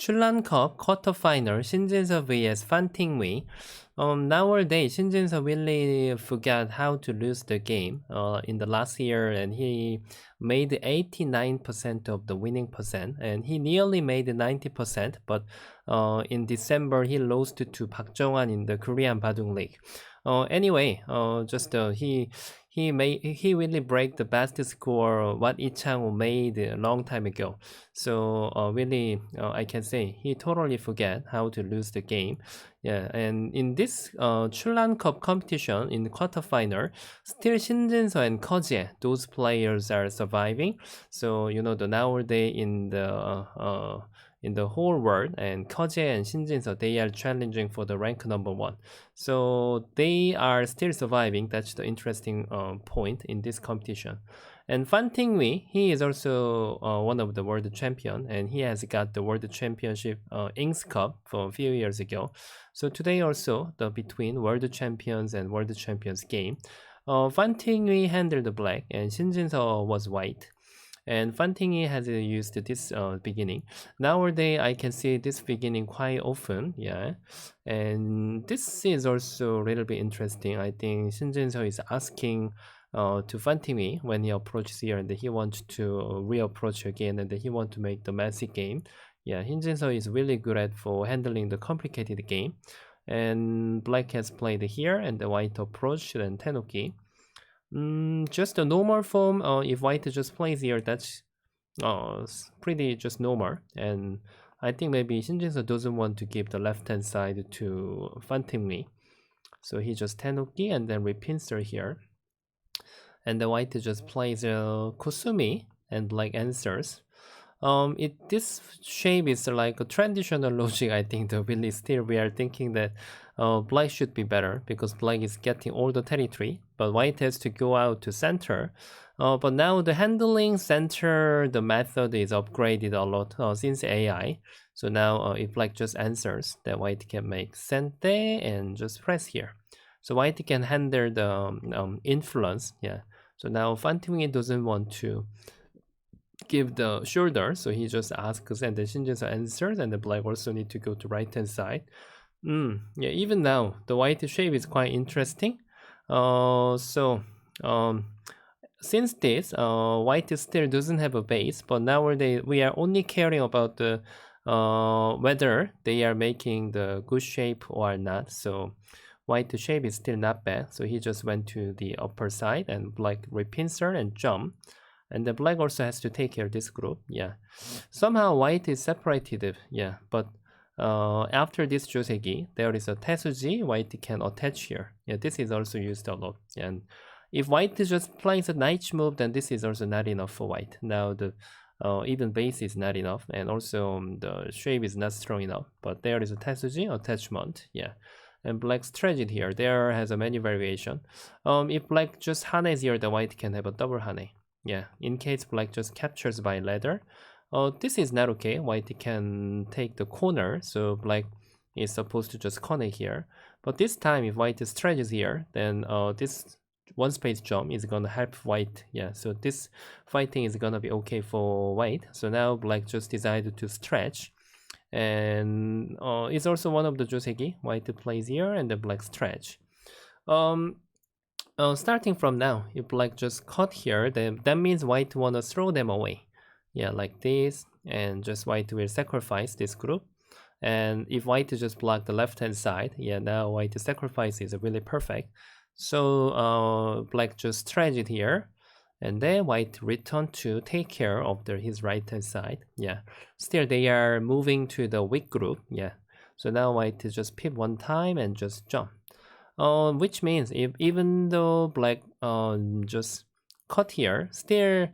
Chunlan Cup quarterfinal, Shin vs Fan Tingyu. Nowadays, Shin really forgot how to lose the game in the last year, and he made 89% of the winning percent, and he nearly made 90%, but in December, he lost to Park Jong-an in the Korean Baduk League. Anyway, he really break the best score what Chang-ho made a long time ago. So really, I can say he totally forget how to lose the game. Yeah, and in this Chunlan Cup competition in the quarterfinal, still Shin and Koje, those players are surviving. So the nowadays in the whole world, and Koje and Shin they are challenging for the rank number 1. So they are still surviving. That's the interesting point in this competition. And Fan Tingyu, he is also one of the world champion, and he has got the world championship Inks Cup for a few years ago. So today also the between world champions and world champions game. Fan Tingyu handled the black, and Shin was white. And Fan Tingyu has used this beginning. Nowadays, I can see this beginning quite often, yeah. And this is also a little bit interesting. I think Shin is asking to Fan Tingyu when he approaches here, and he wants to reapproach again, and he wants to make the messy game. Yeah, Shin is really good at for handling the complicated game. And black has played here, and the white approached and Tenoki. Just a normal form. If white just plays here, that's pretty just normal. And I think maybe Shin doesn't want to give the left hand side to Fan Tingyu, so he just Tenoki and then repincer here. And the white just plays Kusumi, and black answers. This shape is like a traditional logic. I think the really still we are thinking that black should be better because black is getting all the territory, but white has to go out to center. But now the handling center, the method is upgraded a lot since AI. So now if black just answers, that white can make sente and just press here. So white can handle the influence. Yeah. So now Fan Tingyu doesn't want to give the shoulder, so he just asks, and then Shin answers, and the black also need to go to right hand side. Yeah, even now the white shape is quite interesting. Since this white still doesn't have a base, but nowadays we are only caring about the whether they are making the good shape or not. So white shape is still not bad, so he just went to the upper side, and black repincer and jump. And the black also has to take care of this group. Yeah, somehow white is separated. Yeah, but after this joseki, there is a tesuji. White can attach here. Yeah, this is also used a lot. And if white just plays a knight move, then this is also not enough for white. Now the even base is not enough, and also the shape is not strong enough. But there is a tesuji attachment. Yeah. And black's strategy here, there has a many variation. If black just hanes here, the white can have a double hane. Yeah, in case black just captures by ladder. This is not okay. White can take the corner, so black is supposed to just corner here. But this time, if white stretches here, then this one space jump is gonna help white. Yeah, so this fighting is gonna be okay for white. So now black just decided to stretch, and it's also one of the joseki. White plays here, and the black stretch. Starting from now, if black just cut here, then that means white wanna throw them away. Yeah, like this, and just white will sacrifice this group. And if white just block the left hand side, yeah, now white sacrifice is really perfect. So black just strategy here, and then white return to take care of his right hand side. Yeah, still they are moving to the weak group. Yeah, so now white just pip one time and just jump. Which means if even though black just cut here, still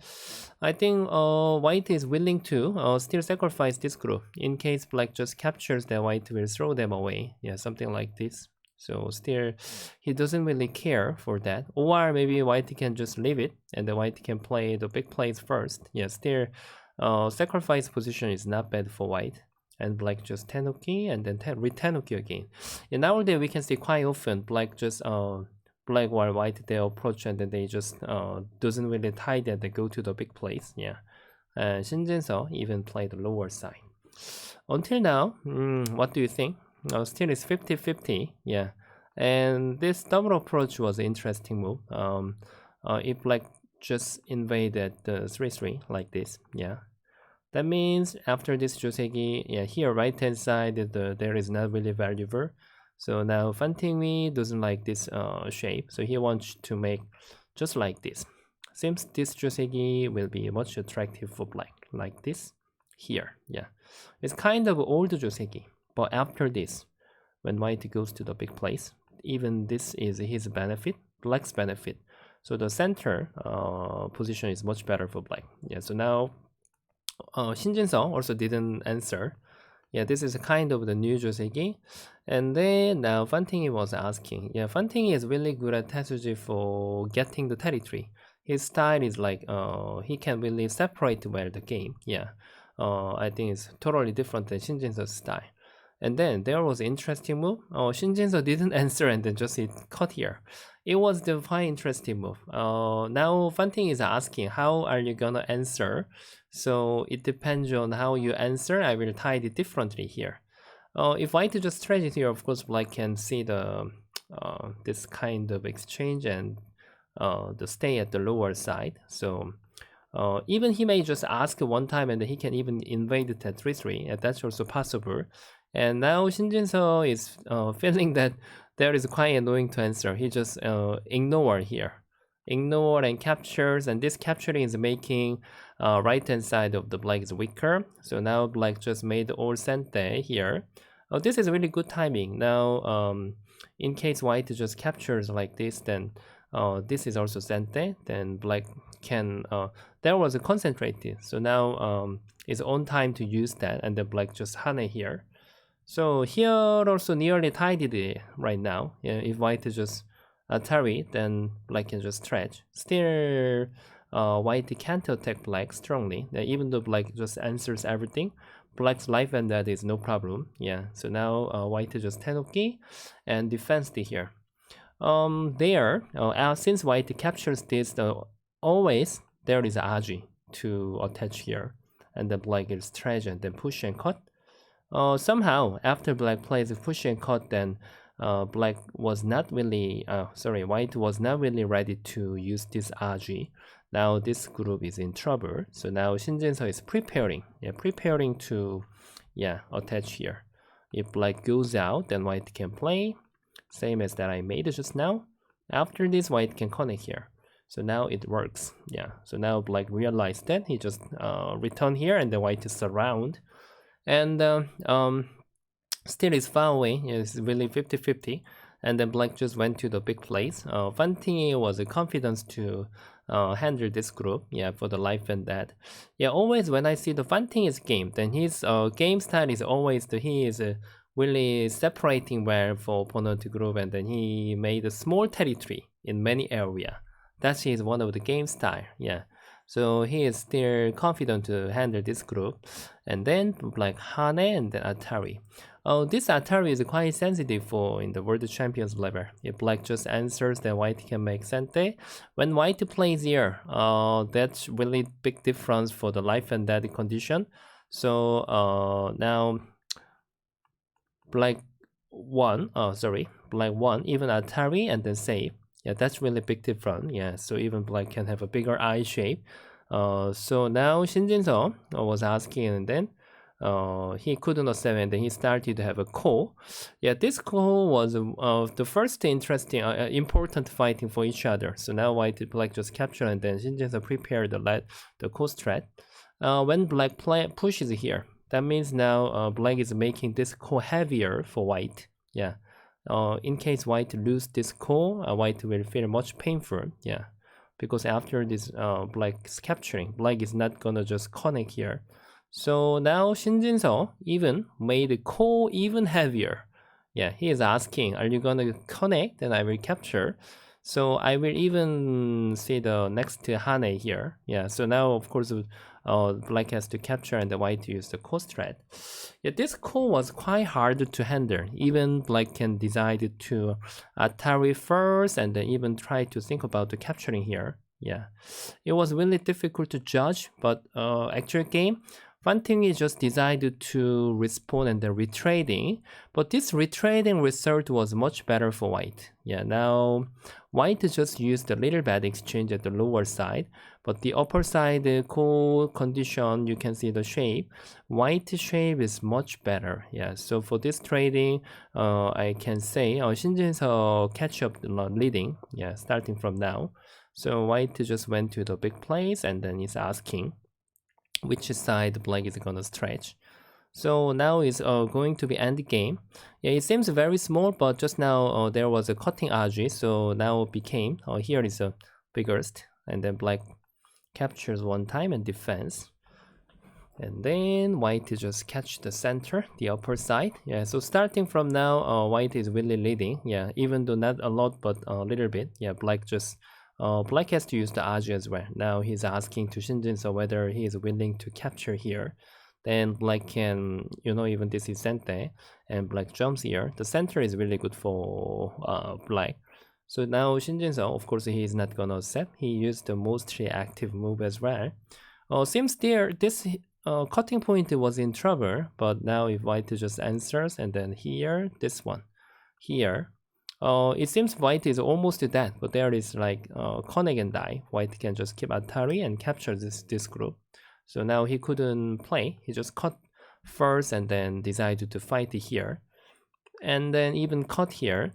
I think white is willing to still sacrifice this group in case black just captures, that white will throw them away. Yeah, something like this. So still he doesn't really care for that, or maybe white can just leave it and the white can play the big plays first. Yeah, still sacrifice position is not bad for white. And black just Tenoki and then re-Tenoki again. And nowadays we can see quite often black just black or white they approach and then they just doesn't really tie that they go to the big place. Yeah, Shin even play the lower side. Until now, what do you think? Still it's 50-50, yeah. And this double approach was an interesting move. If Black just invaded the 3-3 like this, yeah. That means after this Joseki, yeah, here right hand side there is not really valuable. So now Fan Tingyu doesn't like this shape, so he wants to make just like this. Seems this Joseki will be much attractive for Black, like this here, yeah. It's kind of old Joseki, but after this, when White goes to the big place, even this is his benefit, Black's benefit. So the center position is much better for Black. Yeah, so now Shin jin-seo also didn't answer. Yeah, this is kind of the new Joseki. And then now Fan Tingyu was asking. Yeah, Fan Tingyu is really good at Tetsuji for getting the territory. His style is like he can really separate well the game. Yeah, I think it's totally different than Shin jin-seo's style. And then there was an interesting move. Shin jin-seo didn't answer and then just hit cut here. It was the quite interesting move. Now Fan Tingyu is asking, how are you gonna answer? So it depends on how you answer. I will tie it differently here. If White just stretch it here, of course, Black can see the this kind of exchange and the stay at the lower side. So even he may just ask one time and he can even invade it at 3-3. That's also possible. And now Shin jin-seo is feeling that there is quite annoying to answer. He just ignore here. Ignore and captures, and this capturing is making right hand side of the Black is weaker. So now Black just made all sente here. This is really good timing. Now in case White just captures like this, then this is also sente. Then Black can there was a concentrated. So now it's on time to use that, and the Black just hane here. So here also nearly tied it right now. Yeah, if White just tarry, then Black can just stretch. Still, White can't attack Black strongly. Even though Black just answers everything, Black's life and that is no problem. Yeah, so now White just Tenoki and defends here. Since White captures this, always there is Aji to attach here, and the Black is stretch and then push and cut. Somehow after Black plays push and cut, then White was not really ready to use this RG. Now this group is in trouble. So now Shin jin-seo is preparing to attach here. If Black goes out, then White can play. Same as that I made just now. After this, White can connect here. So now it works. Yeah. So now Black realized that he just return here and the White is surround. And still is far away. It's really 50-50. And then Black just went to the big place. Fan Tingyu was a confidence to handle this group. Yeah, for the life and that. Yeah, always when I see the Fan Tingyu's game, then his game style is always he is really separating well for opponent group, and then he made a small territory in many area. That is one of the game style. Yeah. So he is still confident to handle this group. And then Black Hane and then Atari. This Atari is quite sensitive for in the World Champions level. If Black just answers, then White can make Sente. When White plays here, that's really big difference for the life and death condition. So now Black won, even Atari and then save. Yeah, that's really big difference. Yeah, so even Black can have a bigger eye shape. So now Shin jin-seo was asking, and then he couldn't accept, and then he started to have a call. Yeah, this call was the first interesting, important fighting for each other. So now White Black just captured, and then Shin jin-seo prepared the call strat. When Black pushes here, that means now Black is making this call heavier for White. Yeah. In case White lose this call, White will feel much painful. Yeah, because after this Black's capturing, Black is not gonna just connect here. So now Shin jin-seo even made the call even heavier. Yeah, he is asking, are you gonna connect? Then I will capture. So I will even see the next Hane here. Yeah, so now of course Black has to capture and the White use the call strat. Yeah, this call was quite hard to handle. Even Black can decide to Atari first and then even try to think about the capturing here. Yeah, it was really difficult to judge, but actual game, Fan Tingyu just decided to respond and then retrading, but this retrading result was much better for white. Yeah, now white just used a little bad exchange at the lower side, but the upper side core condition, you can see the shape. White shape is much better. Yeah, so for this trading, I can say Shin jin-seo catch up leading. Yeah, starting from now. So white just went to the big place and then is asking which side black is gonna stretch. So now it's going to be end game. Yeah, it seems very small, but just now there was a cutting edge, so now became here is a biggest, and then black captures one time and defense. And then white just catch the center, the upper side. Yeah, so starting from now, white is really leading. Yeah, even though not a lot, but a little bit. Yeah, black just black has to use the edge as well. Now he's asking to Shin jin-seo whether he is willing to capture here. Then black can, even this is center, and black jumps here. The center is really good for black. So now Shin jin-seo, of course, he is not gonna accept. He used the most reactive move as well. Seems there this cutting point was in trouble, but now if white just answers, and then here, this one, here, it seems white is almost dead, but there is like connect and die. White can just keep Atari and capture this group. So now he couldn't play. He just cut first and then decided to fight here, and then even cut here.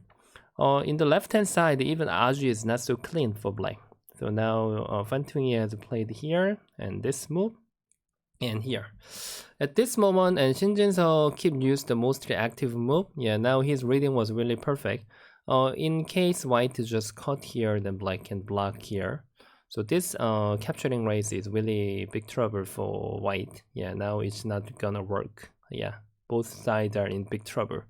In the left hand side, even Aji is not so clean for black. So now Fan Tingyu has played here and this move. And here, at this moment, and Shin jin-seo keep use the most reactive move. Yeah, now his reading was really perfect. In case white just cut here, then black can block here. So this capturing race is really big trouble for white. Yeah, now it's not gonna work. Yeah, both sides are in big trouble.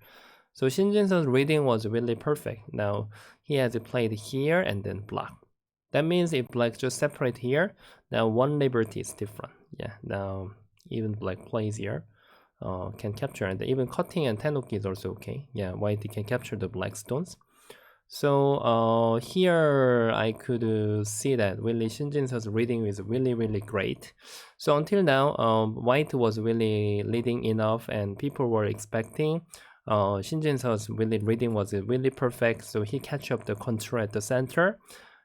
So Shin jin-seo's reading was really perfect. Now he has played here and then block. That means if black just separate here, now one liberty is different. Yeah, now even black plays here, can capture, and even cutting and tenuki is also okay. Yeah, white can capture the black stones. So here I could see that really Shin jin-seo's reading is really great. So until now, white was really leading enough, and people were expecting Shin jin-seo's reading was really perfect. So he catch up the control at the center.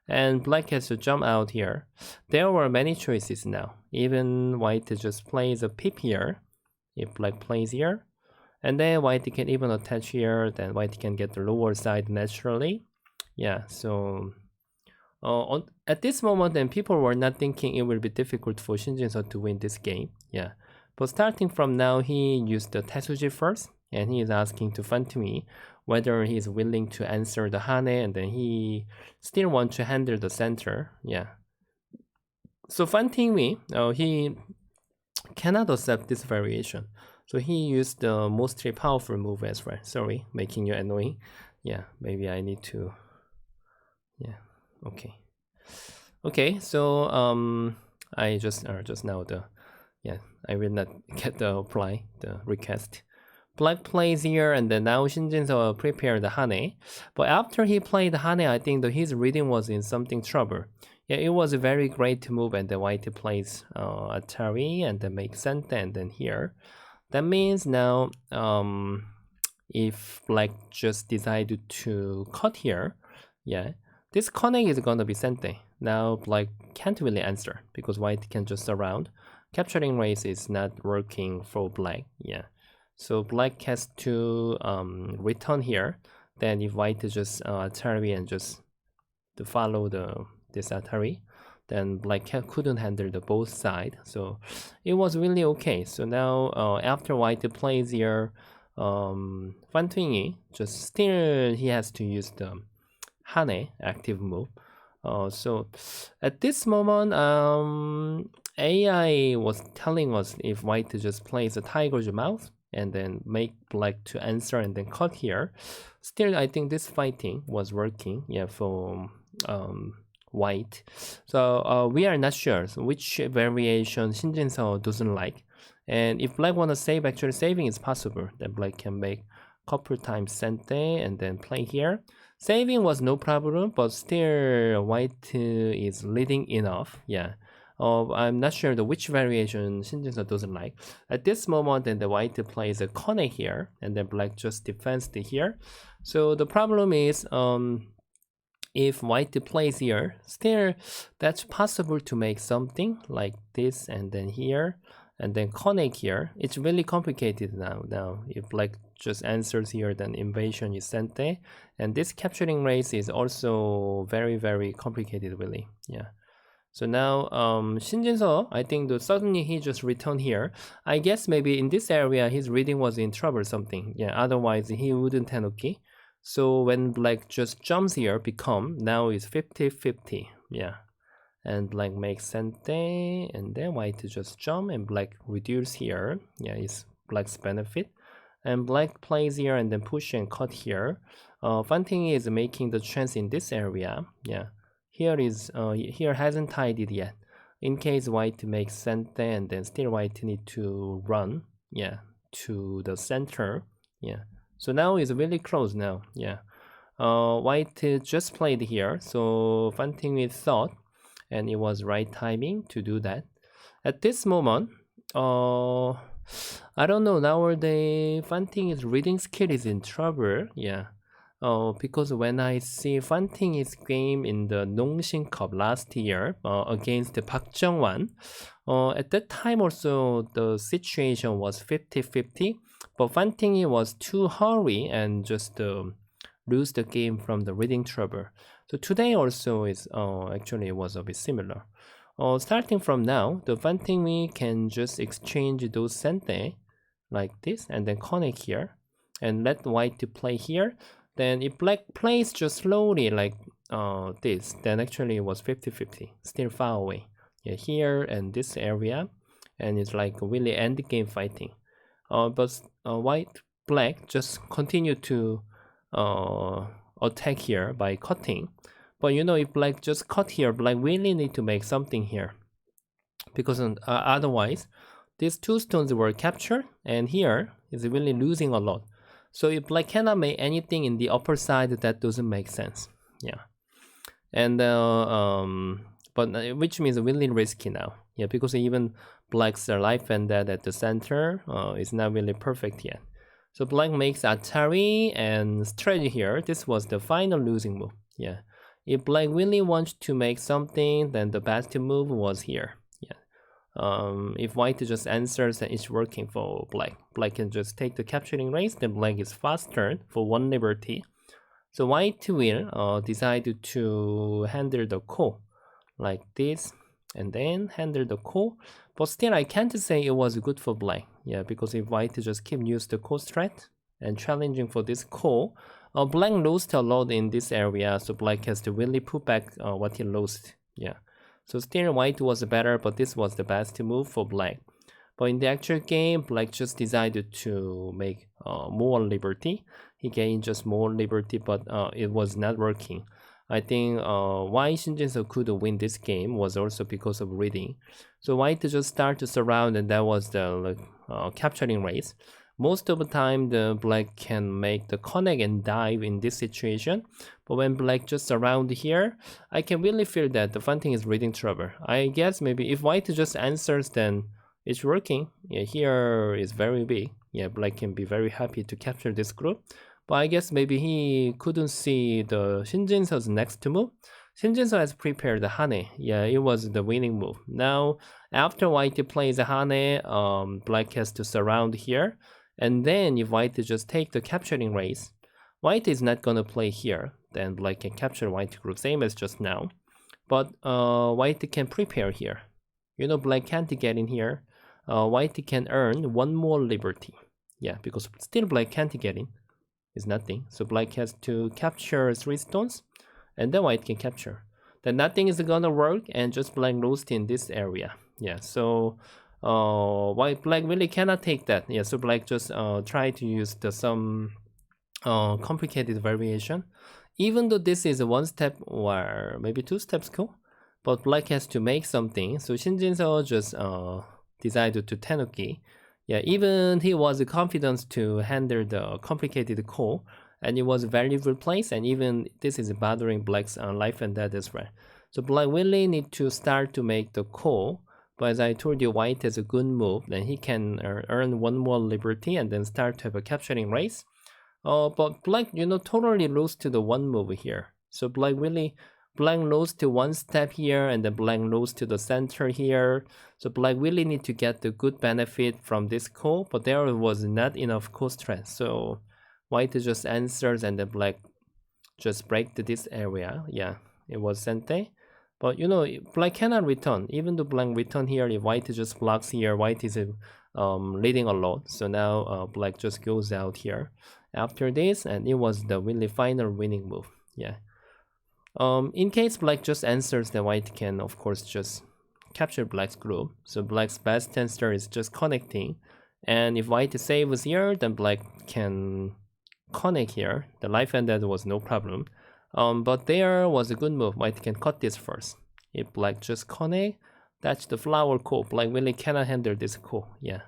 And black has to jump out here. There were many choices now. Even white just plays a pip here. If black plays here. And then white can even attach here. Then white can get the lower side naturally. Yeah, so at this moment, then people were not thinking it will be difficult for Shin jin-seo to win this game. Yeah, but starting from now, he used the Tetsuji first. And he is asking to Fan Tingyu whether he is willing to answer the Hane, and then he still wants to handle the center. Yeah. So Fan Tingyu, he cannot accept this variation. So he used the most powerful move as well. Sorry, making you annoying. Yeah, maybe I need to. Yeah. Okay. Okay. So I just now I will not get the apply the request. Black plays here, and then now Shin jin-seo prepared the Hane. But after he played Hane, I think that his reading was in something trouble. Yeah, it was a very great move, and the white plays Atari and then makes center, and then here. That means now if black just decided to cut here, yeah, this connect is gonna be center. Now black can't really answer because white can just surround. Capturing race is not working for black. Yeah. So black has to return here. Then if white is just Atari and just to follow this Atari, then black couldn't handle the both side. So it was really okay. So now after white plays here, Fan Tingyu just still he has to use the Hane active move. So at this moment, AI was telling us if white just plays a tiger's mouth and then make black to answer and then cut here. Still, I think this fighting was working, yeah, for white. So we are not sure which variation Shin jin-seo doesn't like. And if black wanna save, actually saving is possible. Then black can make couple times center and then play here. Saving was no problem, but still white is leading enough. Yeah. I'm not sure which variation Shin Jin-seo doesn't like. At this moment, then the white plays a connect here, and then black just defends here. So the problem is, if white plays here, still that's possible to make something like this, and then here, and then connect here. It's really complicated now. If black just answers here, then invasion is sent there, and this capturing race is also very complicated, really. Yeah. So now Shin Jin-seo, I think that suddenly he just returned here. I guess maybe in this area his reading was in trouble or something. Yeah, otherwise he wouldn't tenuki. So when black just jumps here, become now is 50-50. Yeah. And black makes sente, and then white just jump, and black reduce here. Yeah, it's black's benefit. And black plays here and then push and cut here. Fan Tingyu is making the chance in this area. Yeah. Here hasn't tidied yet. In case white makes sente, and then still white need to run, yeah, to the center. Yeah. So now it's really close now. Yeah. White just played here, so Fan Tingyu thought, and it was right timing to do that. At this moment, I don't know, nowadays Fan Tingyu's reading skill is in trouble. Yeah. Because when I see Fan Tingyu's game in the Shin Cup last year against Park Jung-wan, at that time also the situation was 50-50, but Fan Tingyu was too hurry and just lose the game from the reading trouble. So today also is actually it was a bit similar. Starting from now, the Fan Tingyu can just exchange those sente like this and then connect here and let white to play here. Then if black plays just slowly like this, then actually it was 50-50, still far away. Yeah, here and this area, and it's like really end game fighting. But white black just continue to attack here by cutting. But you know, if black just cut here, black really need to make something here, because otherwise these two stones were captured, and here is really losing a lot. So if black cannot make anything in the upper side, that doesn't make sense. Yeah, and which means really risky now. Yeah, because even black's life and death at the center is not really perfect yet. So black makes Atari and strategy here. This was the final losing move. Yeah, if black really wants to make something, then the best move was here. If white just answers, then it's working for black. Black can just take the capturing race, then black is faster for one liberty. So white will decide to handle the ko like this, and then handle the ko. But still, I can't say it was good for black. Yeah, because if white just keep use the ko strat and challenging for this ko, black lost a lot in this area, so black has to really put back what he lost. Yeah. So still white was better, but this was the best move for black. But in the actual game, black just decided to make more liberty. He gained just more liberty, but it was not working. I think why Shin Jin-seo could win this game was also because of reading. So white just started to surround, and that was the capturing race. Most of the time, the black can make the connect and dive in this situation. But when black just surround here, I can really feel that the Fan Tingyu is reading trouble. I guess maybe if white just answers, then it's working. Yeah, here is very big. Yeah, black can be very happy to capture this group. But I guess maybe he couldn't see the Shin Jin-seo's next move. Shin Jin-seo has prepared the Hane. Yeah, it was the winning move. Now, after white plays the Hane, black has to surround here. And then if white just take the capturing race, white is not gonna play here. Then black can capture white group, same as just now. But white can prepare here. You know, black can't get in here. White can earn one more liberty. Yeah, because still black can't get in. It's nothing. So black has to capture 3 stones, and then white can capture. Then nothing is gonna work, and just black lost in this area. Yeah, so white black really cannot take that. Yeah, so black just try to use some complicated variation. Even though this is a 1 step or maybe 2 steps cool, but black has to make something. So Shin Jin-seo just decided to tenuki. Yeah, even he was confident to handle the complicated ko, and it was a valuable place, and even this is bothering black's life and death as well. So black really need to start to make the call. But as I told you, white has a good move. Then he can earn one more liberty and then start to have a capturing race. But black, totally lose to the one move here. So black lose to one step here, and then black lose to the center here. So black really need to get the good benefit from this call, but there was not enough call strength. So white just answers, and then black just break this area. Yeah, it was sente. But black cannot return. Even though black return here, if white just blocks here, white is leading a lot. So now black just goes out here after this, and it was the really final winning move. Yeah. In case black just answers, then white can of course just capture black's group. So black's best answer is just connecting. And if white saves here, then black can connect here. The life ended was no problem. But there was a good move. White can cut this first. If black just connect, that's the flower core. Black really cannot handle this core. Yeah.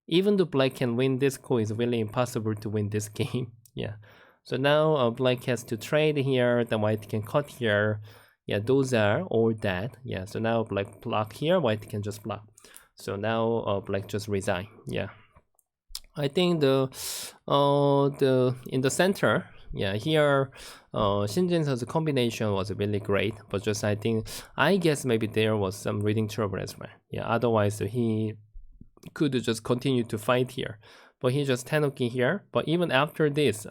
Even though black can win this core, it's really impossible to win this game. Yeah. So now black has to trade here. Then white can cut here. Yeah, those are all dead. Yeah. So now black block here. White can just block. So now black just resign. Yeah. I think the in the center, yeah, here Shin jin-seo's combination was really great, but just I guess maybe there was some reading trouble as well. Yeah, otherwise he could just continue to fight here, but he just tenuki here. But even after this,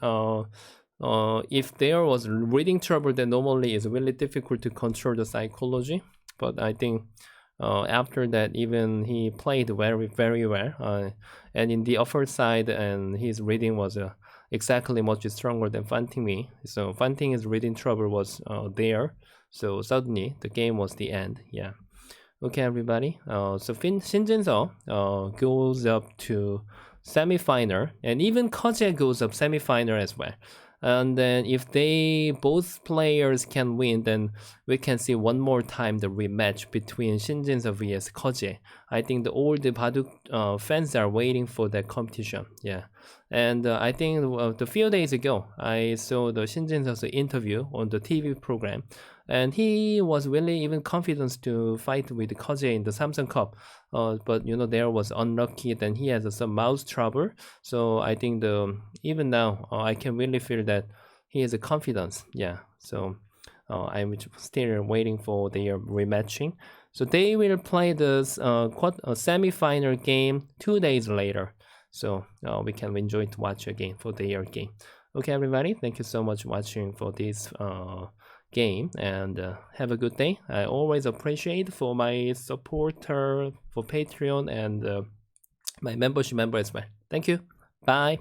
if there was reading trouble, then normally it's really difficult to control the psychology. But I think after that, even he played very, very well. And in the upper side, and his reading was exactly much stronger than Fan Tingyu. So Fan Tingyu's reading trouble was there. So suddenly the game was the end. Yeah. Okay, everybody. So Shin jin-seo goes up to semifinal, and even Koje goes up semifinal as well. And then if both players can win, then we can see one more time the rematch between Shin jin-seo vs Koje. I think all the Baduk fans are waiting for that competition. Yeah, and I think a few days ago I saw the Shin jin-seo's interview on the TV program, and he was really even confident to fight with Koje in the Samsung Cup. But there was unlucky. Then he has some mouse trouble. So I think even now I can really feel that he has a confidence. Yeah. So I'm still waiting for their rematching. So they will play this semi-final game 2 days later. So we can enjoy to watch again for their game. Okay, everybody. Thank you so much for watching for this game, and have a good day. I always appreciate for my supporter for Patreon and my membership member as well. Thank you. Bye.